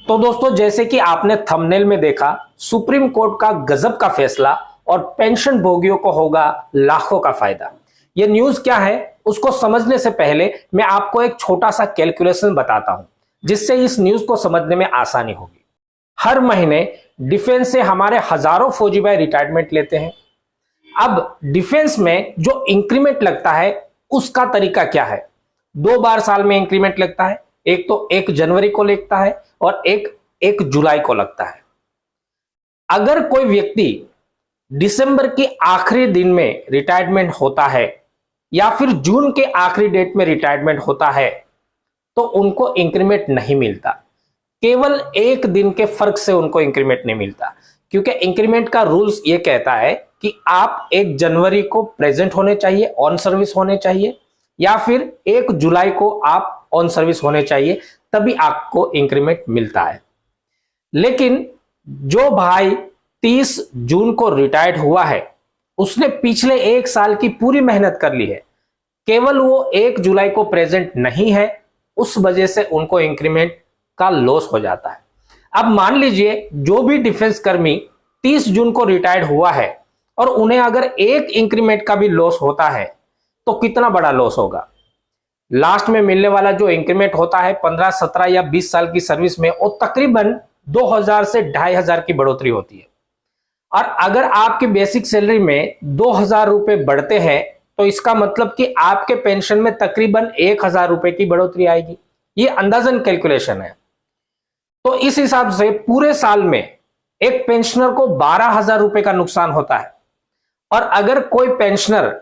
तो दोस्तों, जैसे कि आपने थंबनेल में देखा, सुप्रीम कोर्ट का गजब का फैसला और पेंशन भोगियों को होगा लाखों का फायदा। ये न्यूज क्या है उसको समझने से पहले मैं आपको एक छोटा सा कैलकुलेशन बताता हूं, जिससे इस न्यूज को समझने में आसानी होगी। हर महीने डिफेंस से हमारे हजारों फौजी भाई रिटायरमेंट लेते हैं। अब डिफेंस में जो इंक्रीमेंट लगता है उसका तरीका क्या है? 2 बार साल में इंक्रीमेंट लगता है। एक तो 1 जनवरी को लगता है और एक 1 जुलाई को लगता है। अगर कोई व्यक्ति दिसंबर के आखिरी दिन में रिटायरमेंट होता है या फिर जून के आखिरी डेट में रिटायरमेंट होता है तो उनको इंक्रीमेंट नहीं मिलता। केवल 1 दिन के फर्क से उनको इंक्रीमेंट नहीं मिलता, क्योंकि इंक्रीमेंट का रूल्स ये कहता है कि आप 1 जनवरी को प्रेजेंट होने चाहिए, ऑन सर्विस होने चाहिए, या फिर 1 जुलाई को आप ऑन सर्विस होने चाहिए, तभी आपको इंक्रीमेंट मिलता है। लेकिन जो भाई 30 जून को रिटायर्ड हुआ है, उसने पिछले 1 साल की पूरी मेहनत कर ली है, केवल वो 1 जुलाई को प्रेजेंट नहीं है, उस वजह से उनको इंक्रीमेंट का लॉस हो जाता है। अब मान लीजिए जो भी डिफेंस कर्मी 30 जून को रिटायर्ड हुआ है और उन्हें अगर 1 इंक्रीमेंट का भी लॉस होता है तो कितना बड़ा लॉस होगा। लास्ट में मिलने वाला जो इंक्रीमेंट होता है 15, 17 या 20 साल की सर्विस में, वो तकरीबन 2000 से 2500 की बढ़ोतरी होती है। और अगर आपकी बेसिक सैलरी में 2000 रुपए बढ़ते हैं तो इसका मतलब कि आपके पेंशन में तकरीबन 1000 रुपए की बढ़ोतरी आएगी। ये अंदाजन कैलकुलेशन है। तो इस हिसाब से पूरे साल में एक पेंशनर को 12000 रुपए का नुकसान होता है। और अगर कोई पेंशनर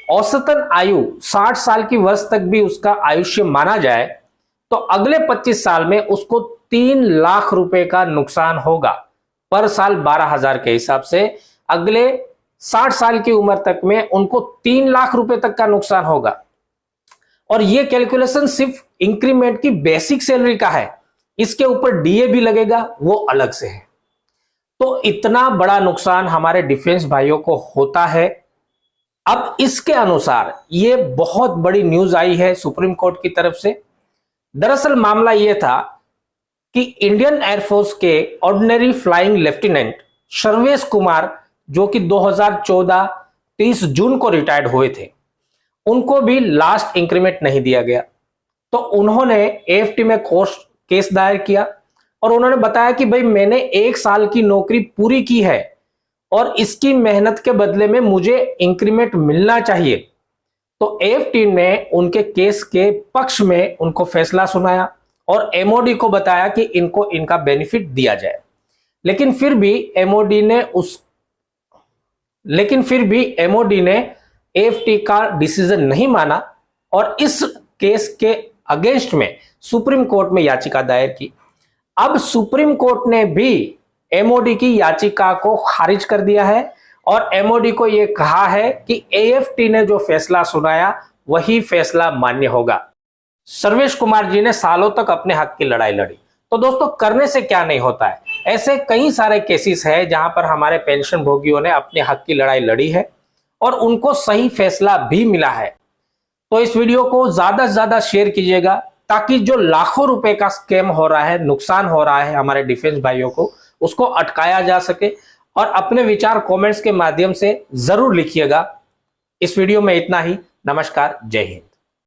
औसतन आयु 60 साल की वर्ष तक भी उसका आयुष्य माना जाए तो अगले 25 साल में उसको 3 लाख रुपए का नुकसान होगा पर साल। 12000 के हिसाब से अगले 60 साल की उम्र तक में उनको 3 लाख रुपए तक का नुकसान होगा। और यह कैलकुलेशन सिर्फ इंक्रीमेंट की बेसिक सैलरी का है, इसके ऊपर डीए भी लगेगा, वो अलग से है। तो इतना बड़ा नुकसान हमारे डिफेंस भाइयों को होता है। अब इसके अनुसार ये बहुत बड़ी न्यूज आई है सुप्रीम कोर्ट की तरफ से। दरअसल मामला यह था कि इंडियन एयरफोर्स के ordinary flying lieutenant Sarvesh Kumar, जो कि 2014 30 जून को रिटायर्ड हुए थे, उनको भी लास्ट इंक्रीमेंट नहीं दिया गया। तो उन्होंने एएफटी में केस दायर किया और उन्होंने बताया कि भाई मैंने 1 साल की नौकरी पूरी की है और इसकी मेहनत के बदले में मुझे इंक्रीमेंट मिलना चाहिए। तो एएफटी ने उनके केस के पक्ष में उनको फैसला सुनाया और एमओडी को बताया कि इनको इनका बेनिफिट दिया जाए। लेकिन फिर भी एमओडी ने एएफटी का डिसीजन नहीं माना और इस केस के अगेंस्ट में सुप्रीम कोर्ट में याचिका दायर की। अब सुप्रीम कोर्ट ने भी एमओडी की याचिका को खारिज कर दिया है और एमओडी को यह कहा है कि एएफटी ने जो फैसला सुनाया वही फैसला मान्य होगा। सर्वेश कुमार जी ने सालों तक अपने हक की लड़ाई लड़ी। तो दोस्तों, करने से क्या नहीं होता है, ऐसे कई सारे केसेस हैं जहां पर हमारे पेंशन भोगियों ने अपने हक की लड़ाई लड़ी है और उनको सही फैसला भी मिला है। तो इस वीडियो को ज्यादा से ज्यादा शेयर कीजिएगा ताकि जो लाखों रुपए का स्कैम हो रहा है, नुकसान हो रहा है हमारे डिफेंस भाइयों को, उसको अटकाया जा सके। और अपने विचार कमेंट्स के माध्यम से जरूर लिखिएगा। इस वीडियो में इतना ही। नमस्कार, जय हिंद।